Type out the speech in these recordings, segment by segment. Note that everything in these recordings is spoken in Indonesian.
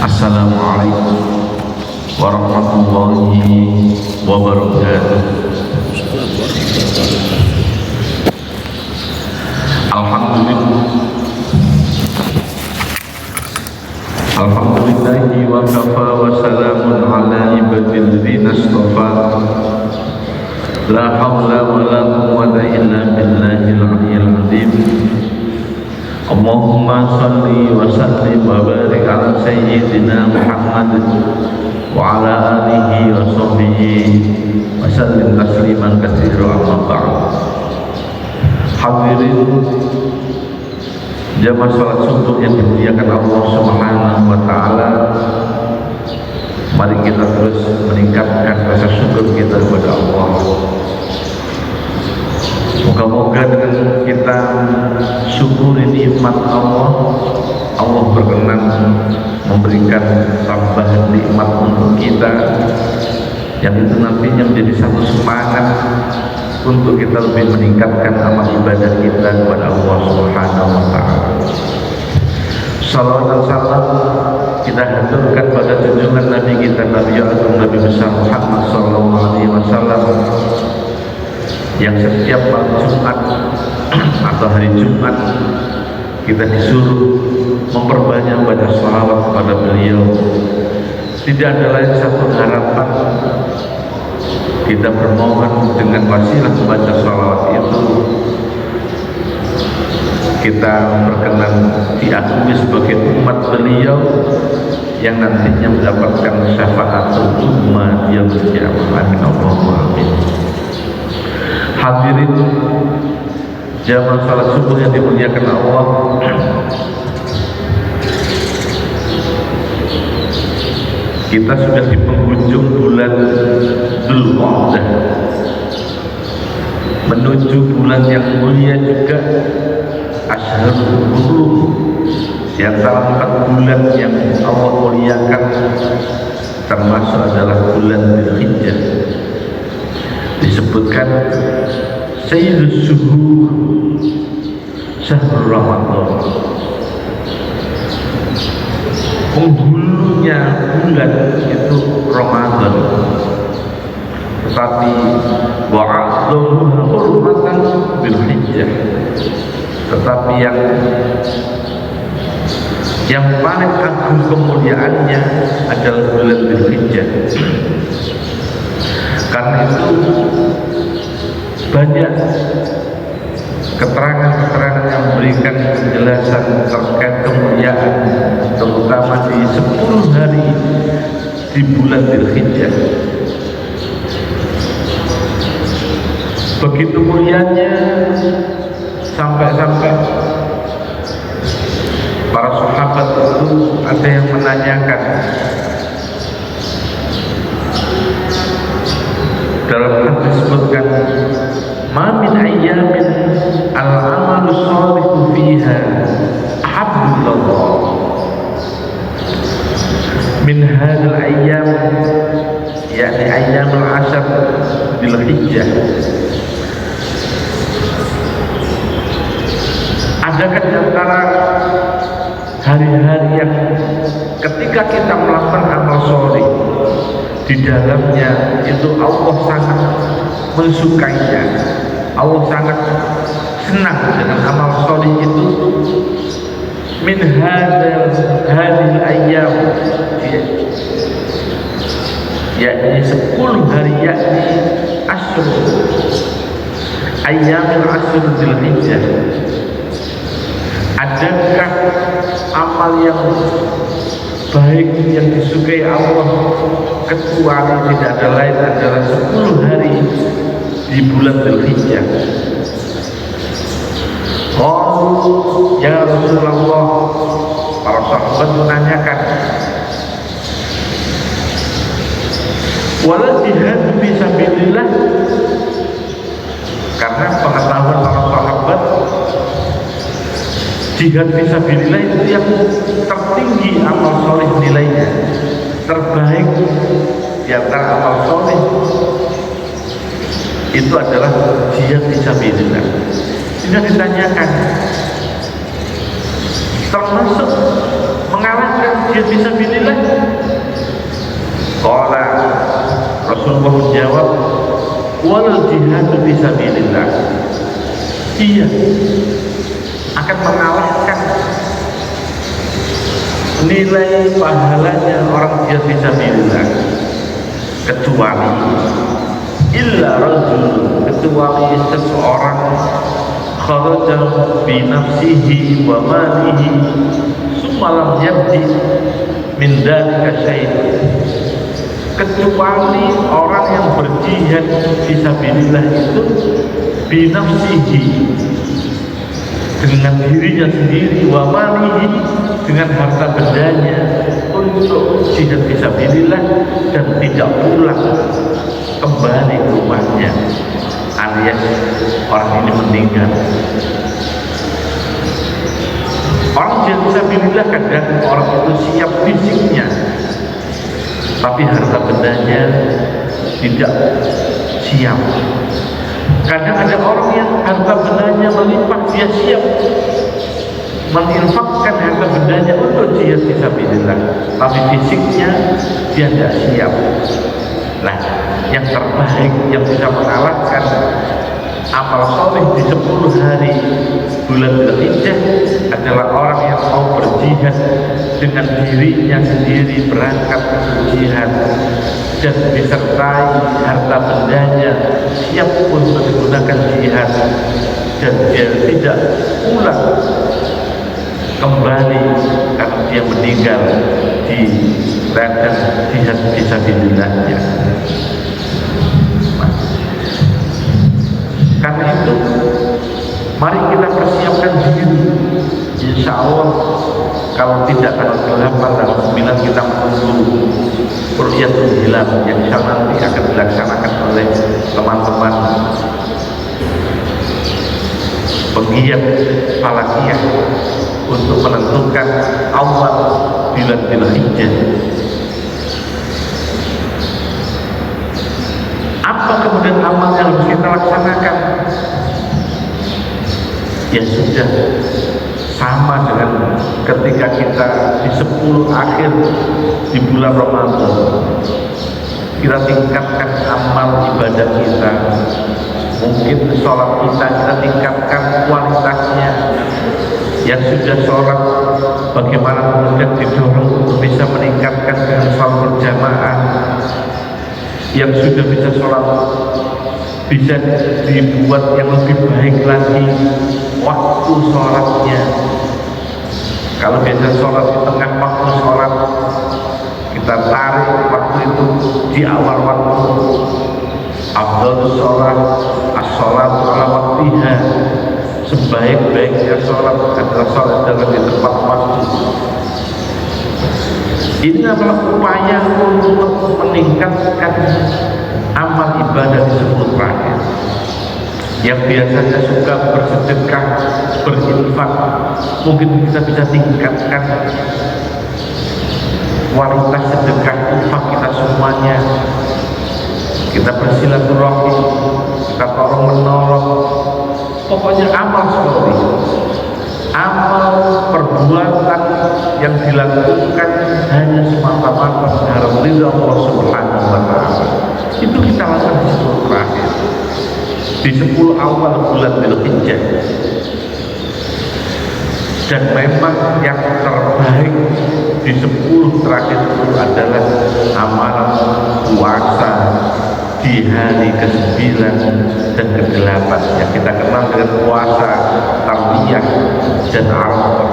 Assalamualaikum warahmatullahi wabarakatuh. Alhamdulillahi wa kafa wa salamun ala ibadil ladzina istafa. La hawla wa la quwwata illa billahil aliyyil azim. Allahumma salli wa sallim wa barik ala sayyidina Muhammad wa ala alihi wa sahbihi wa sallim tasliman katsiran, amma ba'd. Hadirin jamaah salat subuh yang dimuliakan Allah Subhanahu wa taala, mari kita terus meningkatkan rasa syukur kita kepada Allah. Moga-moga dengan kita syukuri nikmat Allah, Allah berkenan memberikan tambahan nikmat untuk kita, yang itu nantinya menjadi satu semangat untuk kita lebih meningkatkan amal ibadah kita kepada Allah Subhanahu wa taala. Salawat dan salam kita haturkan pada junjungan Nabi kita, Nabi Agung, Nabi besar Muhammad sallallahu alaihi wasallam, yang setiap malam Jumat atau hari Jumat kita disuruh memperbanyak baca sholawat kepada beliau. Tidak ada lain satu harapan, kita bermohon dengan wasilah membaca sholawat itu kita berkenan diakui sebagai umat beliau yang nantinya mendapatkan syafaatul ummah yang berjamaah. Amin Allahumma amin. Hadirin jamaah salat subuh yang dimuliakan Allah, kita sudah di penghujung bulan Dzulqa'dah, menuju bulan yang mulia juga, Asyhurul Hurum, di antara 4 bulan yang Allah muliakan termasuk adalah bulan Dzulhijjah. Disebutkan Sayyidus Syuhur, Syahrul Ramadan, penghulunya bulan itu Ramadan, tetapi wa'adzuha hurmatan bil hijjah, tetapi yang paling agung kemuliaannya adalah bulan Dzulhijjah. Karena itu banyak keterangan-keterangan yang memberikan penjelasan terkait kemuliaan, terutama di 10 hari di bulan Dzulhijjah. Begitu mulianya sampai-sampai para sahabat itu ada yang menanyakan, dalam hadis disebutkan, ma min ayyamin al-amalu shalihu fiha ahabbillah min hadzal ayyam, yakni ayyamul ashr Dzulhijjah. Adakah di antara hari-hari yang ketika kita melakukan amal sholih di dalamnya itu Allah sangat mensukainya, Allah sangat senang dengan amal sholih itu, min hadhil ayyam, yakni 10 hari, yakni asyur ayyamil asyur Dzulhijjah. Adakah amal yang baik yang disukai Allah kecuali tidak ada lain adalah 10 hari di bulan Dzulhijjah? Oh ya Rasulullah, para sahabat menanyakan, wal jihad fi sabilillah, karena pengetahuan para sahabat jihad fisabilillah itu yang tertinggi amal soleh nilainya, terbaik di antara amal soleh itu adalah jihad fisabilillah. Sehingga ditanyakan, termasuk mengalahkan jihad fisabilillah? Qala, Rasulullah menjawab, wal jihad fisabilillah. Iya, akan mengalahkan nilai pahalanya orang jihad fisabilillah, kecuali illa rajul, kecuali seseorang kharaja bi nafsihi wa malihi summa lam yabdi min dzalika syai'an, kecuali orang yang berjihad fisabilillah itu bi nafsihi, dengan dirinya sendiri, wa malihi, dengan harta bendanya untuk jihad fisabilillah, dan tidak pulang kembali ke rumahnya, alias orang ini meninggal. Orang jihad fisabilillah kadang orang itu siap fisiknya, tapi harta bendanya tidak siap. Kadang ada orang yang harta bendanya melimpah, dia siap menginfakkan harta bendanya untuk jihad fisabilillah, tapi fisiknya dia tidak siap. Nah, yang terbaik yang bisa mengalahkan amal soleh di 10 hari bulan Dzulhijjah adalah orang yang mau berjihad dengan dirinya sendiri, berangkat untuk jihad dan disertai harta bendanya siap untuk digunakan jihad, dan dia tidak pulang kembali karena dia meninggal di ladang jihad fisabilillahnya. Karena itu mari kita persiapkan diri. Insya Allah kalau tidak tanggal 8 dan 9 kita menunggu Ru'yatul Hilal yang insya Allah nanti akan dilaksanakan oleh teman-teman penggiat falakiyah untuk menentukan awal bulan Dzulhijjah. Apa kemudian amal yang harus kita laksanakan? Ya sudah, sama dengan ketika kita di 10 akhir di bulan Ramadan, kita tingkatkan amal ibadah kita. Mungkin sholat kita tingkatkan kualitasnya. Yang sudah sholat, bagaimana kemudian didorong untuk bisa meningkatkan dengan sholat berjamaah. Yang sudah bisa sholat bisa dibuat yang lebih baik lagi waktu sholatnya. Kalau biasa sholat di tengah waktu sholat, kita tarik waktu itu di awal waktu. Afdhalus sholat as-sholatu ala waktiha, sebaik-baiknya sholat adalah sholat dalam di tempat waktu. Ini adalah upaya untuk meningkatkan amal ibadah di 10 terakhir. Yang biasanya suka bersedekah, berinfak, mungkin kita bisa tingkatkan kualitas sedekah infak kita semuanya. Kita bersilaturahmi, kita tolong menolong, pokoknya amal sholih, amal perbuatan yang dilakukan hanya semata-mata mengharap ridha Allah Subhanahu wa Ta'ala. Itu kita lakukan di 10 terakhir, di 10 awal bulan Dzulhijjah. Dan memang yang terbaik di 10 terakhir itu adalah amalan puasa di hari ke-9 dan ke-8 yang kita kenal dengan puasa Tarwiyah dan Arafah.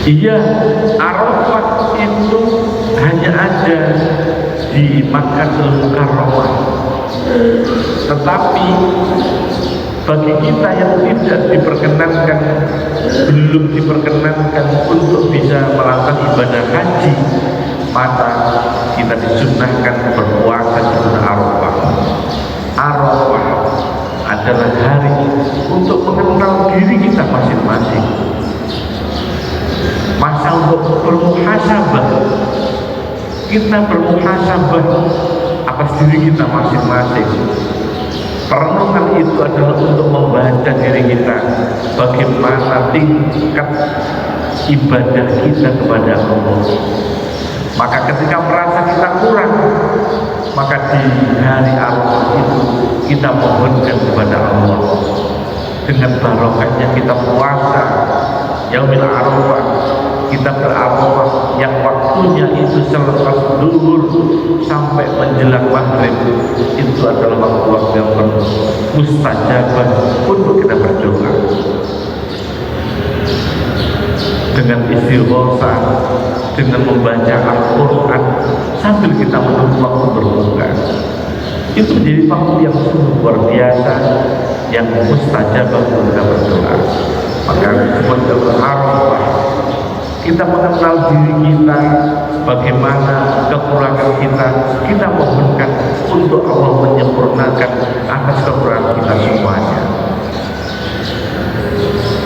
Iya, Arafah itu hanya ada di Makkahul Mukarramah, tetapi bagi kita yang tidak diperkenankan, belum diperkenankan untuk bisa melakukan ibadah haji, maka kita disunnahkan berpuasa di bulan Arafah. Arafah adalah hari untuk mengenal diri kita masing-masing, masa untuk bermuhasabah. Kita bermuhasabah atas diri kita masing-masing. Perenungan itu adalah untuk membaca diri kita, bagaimana tingkat ibadah kita kepada Allah. Maka ketika merasa kita kurang, maka di hari Arafah itu kita mohonkan kepada Allah. Dengan barokahnya kita puasa Yaumil Arafah, kita berarafah yang waktunya itu selepas zuhur sampai menjelang maghrib, itu adalah waktu-waktu yang mustajabah untuk kita berdoa. Dengan istighosa, dengan membaca Al-Quran sambil kita menunggu waktu berbuka, itu menjadi waktu yang sungguh luar biasa, yang mustajabah untuk kita berdoa. Maka disebut Arafah, kita mengenal diri kita, bagaimana kekurangan kita, kita mohonkan untuk Allah menyempurnakan atas kekurangan kita semuanya.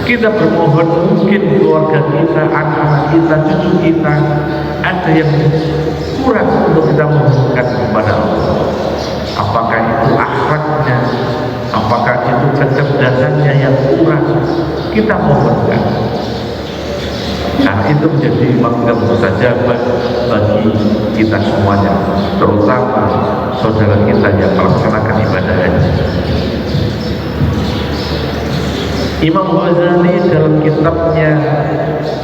Kita bermohon, mungkin keluarga kita, anak-anak kita, cucu kita ada yang kurang untuk kita mohonkan kepada Allah. Apakah itu akhlaknya, apakah itu kecerdasannya yang kurang, kita mohonkan. Nah, itu menjadi makna mustajabah bagi kita semuanya, terutama saudara kita yang melaksanakan ibadah haji. Imam Ghazali dalam kitabnya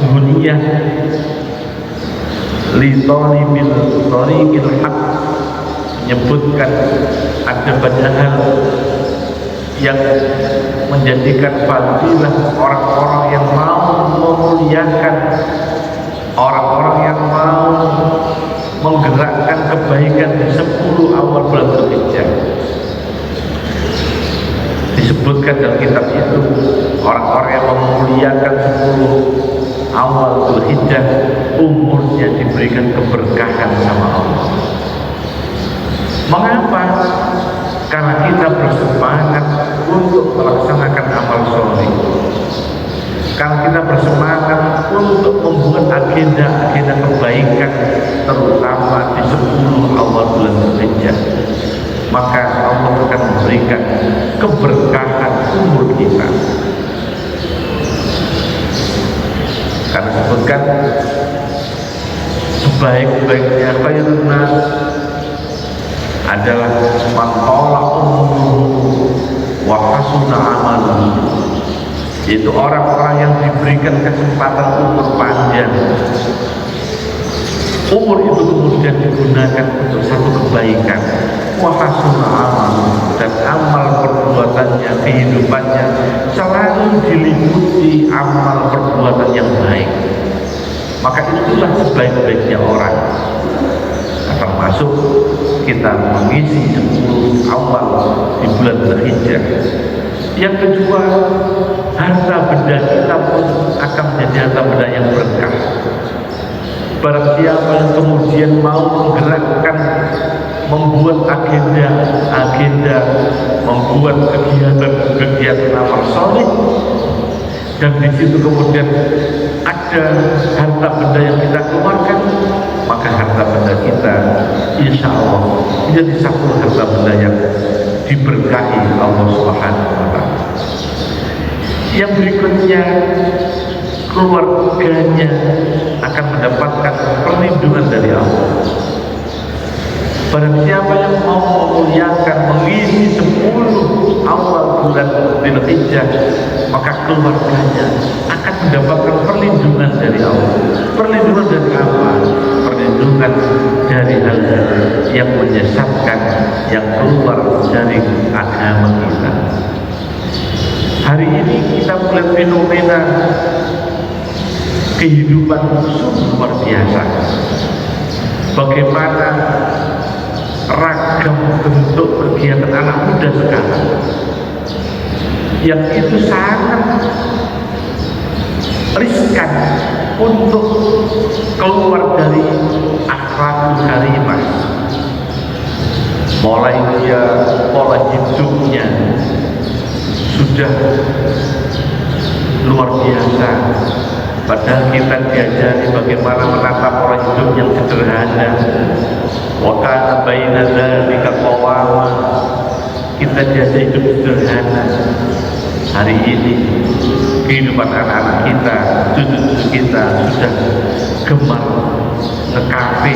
Ghunyah li Thalibil Thariqil Haq menyebutkan ada banyak hal yang menjadikan fadilah orang-orang yang mau memuliakan, orang-orang yang mau menggerakkan kebaikan di 10 awal bulan Dzulhijjah. Disebutkan dalam kitab itu, orang-orang yang memuliakan 10 awal Dzulhijjah umurnya diberikan keberkahan sama Allah. Mengapa? Karena kita bersemangat untuk melaksanakan amal soleh, karena kita bersemangat untuk membuat agenda-agenda kebaikan, terutama di 10 awal bulan Dzulhijjah, maka Allah akan memberikan keberkahan umur kita. Karena disebutkan sebaik-baiknya khairun nas adalah man tala umruhu wa hasuna amaluhu, yaitu orang-orang yang diberikan kesempatan umur panjang. Umur itu kemudian digunakan untuk satu kebaikan, wa hasuna amaluhu, dan amal perbuatannya, kehidupannya selalu diliputi amal perbuatan yang baik. Maka itulah sebaik-baiknya orang. Termasuk kita mengisi 10 awal di bulan Dzulhijjah. Yang kedua, harta benda kita pun akan menjadi harta benda yang berkah. Barang siapa yang kemudian mau menggerakkan, membuat agenda, membuat kegiatan amal soleh, dan di situ kemudian ada harta benda yang kita keluarkan, maka harta benda kita insya Allah menjadi satu harta benda yang diberkahi Allah Subhanahu wa Ta'ala. Yang berikutnya, keluarganya akan mendapatkan perlindungan dari Allah. Barang siapa yang mau memuliakan, mengisi 10 awal bulan Dzulhijjah, maka keluarganya akan mendapatkan perlindungan dari Allah. Perlindungan dari apa? Perlindungan dari hal-hal yang menyesatkan, yang keluar dari agama kita. Hari ini kita melihat fenomena kehidupan sungguh luar biasa. Bagaimana ragam bentuk kegiatan anak muda sekarang, yang itu sangat riskan untuk keluar dari akhlakul karimah. Mulai dia pola hidupnya sudah luar biasa, padahal kita diajari bagaimana menata pola hidup yang sederhana. Wa kana baina dzalika qawama, kita biasa hidup sederhana. Hari ini kehidupan anak-anak kita, cucu-cucu kita sudah gemar nge-cafe,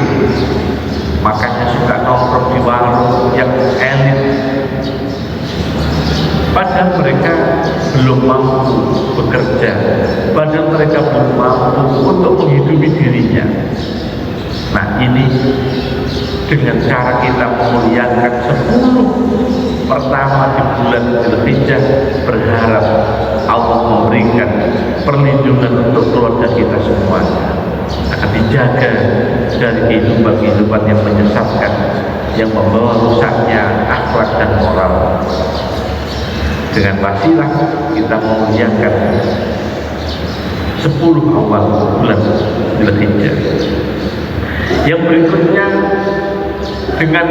makanya suka nongkrong di warung yang elit, padahal mereka belum mampu bekerja, padahal mereka belum mampu untuk menghidupi dirinya. Nah, ini dengan cara kita memuliakan 10 pertama di bulan Dzulhijjah, berharap Allah memberikan perlindungan untuk keluarga kita semuanya, akan dijaga dari kehidupan-kehidupan yang menyesatkan, yang membawa rusaknya akhlak dan moral. Dengan wasilah kita memuliakan 10 awal bulan Dzulhijjah. Yang berikutnya, dengan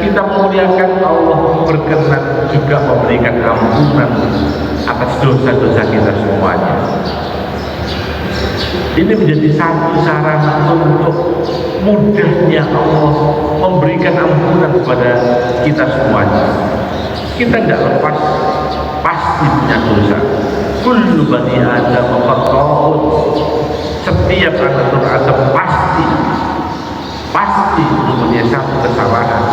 kita memuliakan, Allah berkenan juga memberikan ampunan atas dosa-dosa kita semuanya. Ini menjadi satu sarana untuk mudahnya Allah memberikan ampunan kepada kita semuanya. Kita tidak lepas, pasti punya dosa. Kullu bani Adam khata'un. Setiap anak Adam pasti mempunyai satu kesalahan.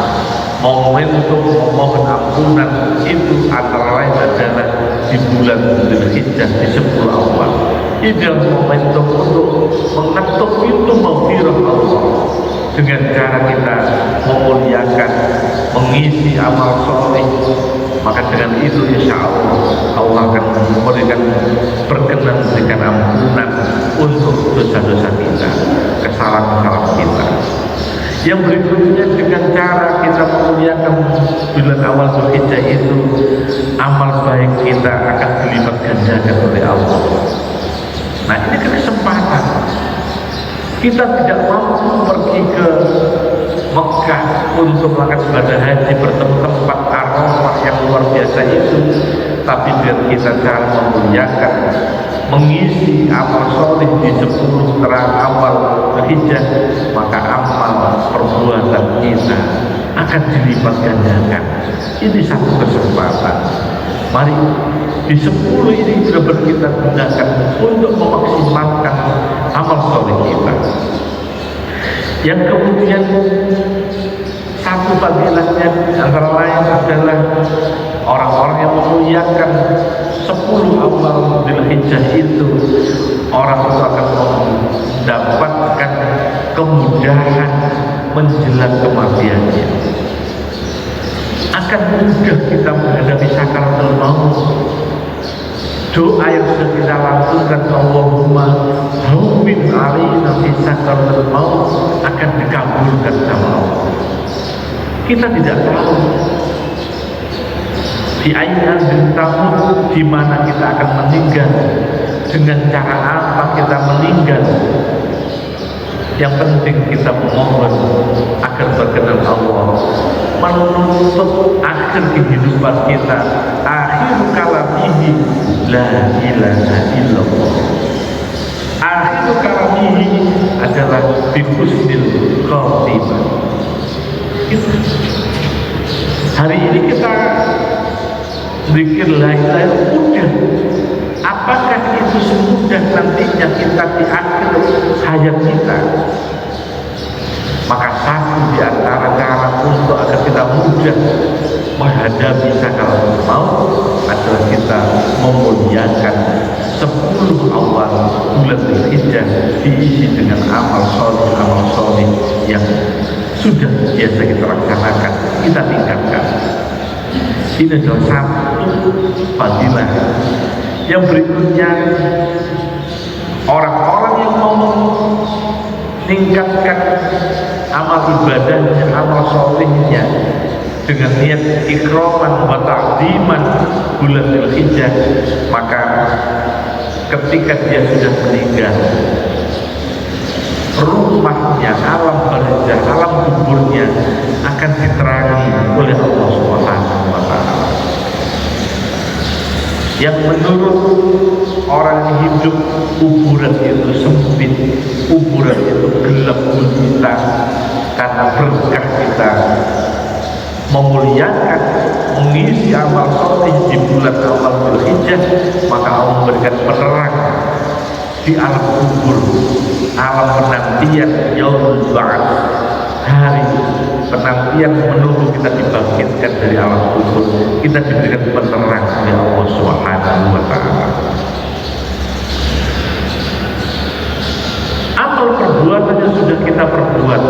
Momentum memohon ampunan itu antara lain adalah di bulan Dzulhijjah, di 10 awal. Ini adalah momentum untuk mengetuk pintu maghfirah Allah dengan cara kita memuliakan, mengisi amal soleh. Maka dengan itu insya Allah akan memberikan berkenan, memberikan ampunan untuk dosa-dosa kita, kesalahan-kesalahan kita. Yang berikutnya, dengan cara kita memuliakan bulan awal Dzulhijjah itu, amal baik kita akan dilipat gandakan oleh Allah. Nah, ini kesempatan. Kita tidak mampu pergi ke Mekah untuk melakukan ibadah haji, bertemu tempat arafah yang luar biasa itu, tapi biar kita cara memuliakan, mengisi amal soleh di 10 awal Dzulhijjah, maka amal perbuatan kita akan dilipat gandakan. Ini satu kesempatan. Mari di 10 ini benar-benar kita gunakan untuk memaksimalkan amal soleh kita. Yang kemudian satu fadilahnya antara lain adalah orang-orang yang memuliakan 10 awal Dzulhijjah itu, orang itu akan mendapatkan kemudahan menjelang kematiannya. Akan mudah kita menghadapi sakaratul maut. Doa yang sudah kita lakukan, Allahumma hawwin alaina fi sakaratul maut, akan dikabulkan sama Allah. Kita tidak tahu di ayat tamu di mana kita akan meninggal, dengan cara apa kita meninggal. Yang penting kita memohon agar berkenan Allah menutup akhir kehidupan kita, akhir kalamihi la ilaha illallah. Akhir kalamihi adalah bi husnil khatimah. Hari ini kita zikir la ilaha illallah. Apakah itu semudah nantinya kita di akhir hayat kita? Maka satu di antara cara untuk agar kita mudah menghadapi sakaratul maut adalah kita memuliakan 10 awal bulan Dzulhijjah diisi dengan amal soleh yang sudah biasa kita laksanakan, kita tingkatkan. Ini adalah satu fadilah. Yang berikutnya, orang-orang yang mau meningkatkan amal ibadahnya, amal solehnya dengan niat ikraman wa ta'ziman bulan Dzulhijjah, maka ketika dia sudah meninggal, rumahnya, alam barzah, alam kuburnya akan diterangi oleh Allah Subhanahu wa Ta'ala. Yang menurut orang hidup, kuburan itu sempit, kuburan itu gelap gulita, karena berkah kita memuliakan, mengisi amal soleh di bulan awal Dzulhijjah, maka Allah memberikan penerang di alam kubur, alam penantian yaumul ba'ats, hari penantian menunggu kita dibangkitkan dari alam kubur. Kita diberikan penerang oleh Allah Subhanahu wa ta'ala. Amal perbuatan yang sudah kita perbuat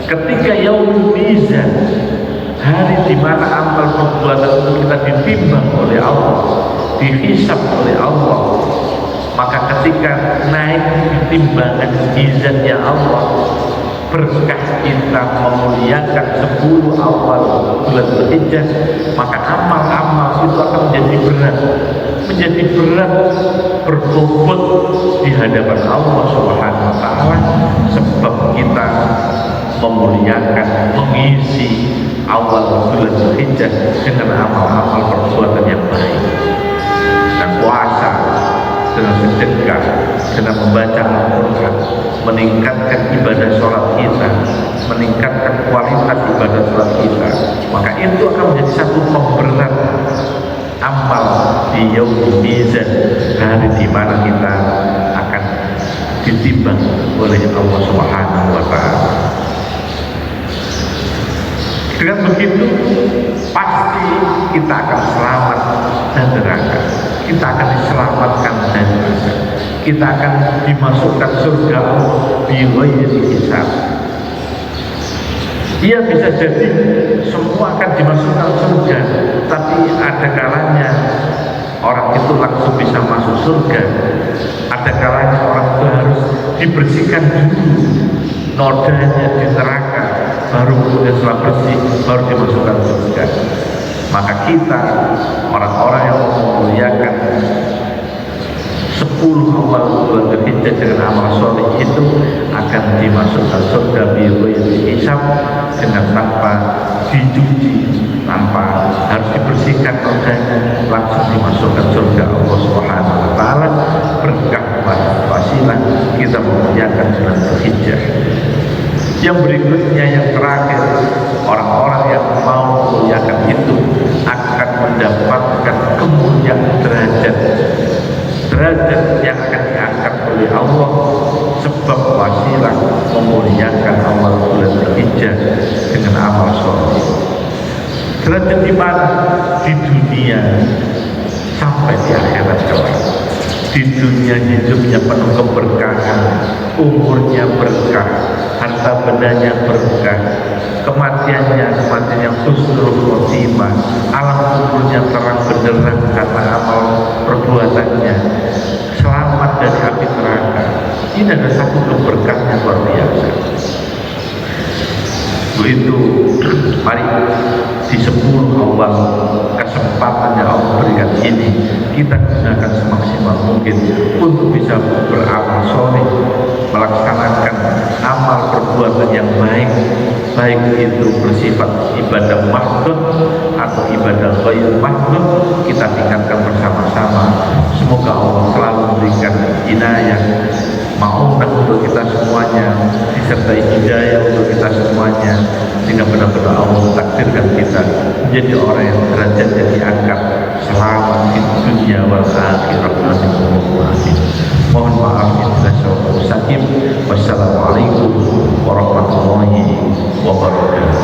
ketika yaumul mizan, hari di mana amal perbuatan itu kita ditimbang oleh Allah, dihisab oleh Allah, maka ketika naik di timbangan mizannya Allah, berkah kita memuliakan 10 awal bulan Dzulhijjah, maka amal-amal itu akan menjadi berat berbobot di hadapan Allah Subhanahu wa ta'ala, sebab kita memuliakan, mengisi awal bulan Dzulhijjah dengan amal-amal perbuatan yang baik, dengan puasa, dengan sedekah, dengan membaca Al-Quran, meningkatkan ibadah sholat kita, meningkatkan kualitas ibadah sholat kita, maka itu akan menjadi satu pemberat amal di yaumul mizan, hari di mana kita akan ditimbang oleh Allah Subhanahu wa ta'ala. Dengan begitu pasti kita akan selamat dan neraka, kita akan diselamatkan dan neraka, kita akan dimasukkan surga bighairi hisab. Ia bisa jadi semua akan dimasukkan surga, tapi ada kalanya orang itu langsung bisa masuk surga, ada kalanya orang itu harus dibersihkan dulu nodanya di neraka, baru kemudian setelah bersih baru dimasukkan surga. Maka kita orang-orang yang memuliakan 10 awal bulan Dzulhijjah dengan amal soleh itu akan dimasukkan surga bighairi hisab, dengan tanpa dicuci, tanpa harus dibersihkan nodanya, langsung dimasukkan surga Allah Subhanahu wa ta'ala. Berkah wasilah kita memuliakan bulan Dzulhijjah. Yang berikutnya, yang terakhir, orang-orang yang mau memuliakan itu akan mendapatkan kemuliaan derajat yang akan diangkat oleh Allah, sebab wasilah memuliakan awal bulan Dzulhijjah dengan amal soleh. Derajat di mana? Di dunia sampai di akhirat kelak. Di dunia hidupnya penuh keberkahan, umurnya berkah, harta bendanya berkah, kematian yang husnul khotimah, alam kuburnya terang benderang karena amal perbuatannya, selamat dari api neraka. Ini adalah satu keberkahan yang luar biasa. Begitu, mari di 10 awal kesempatan yang Allah berikan ini, kita gunakan semaksimal mungkin untuk bisa beramal soleh, melaksanakan amal perbuatan yang baik, baik itu bersifat ibadah mahdud atau ibadah ghair mahdud, kita tingkatkan bersama-sama. Semoga Allah selalu memberikan inayah, maunah untuk kita semuanya, disertai hidayah untuk kita semuanya, sehingga benar-benar Allah takdirkan kita menjadi orang yang derajatnya diangkat selamat di dunia wal akhirah. Amin. Mohon maaf bila salah sakim. Wassalamualaikum warahmatullahi wabarakatuh.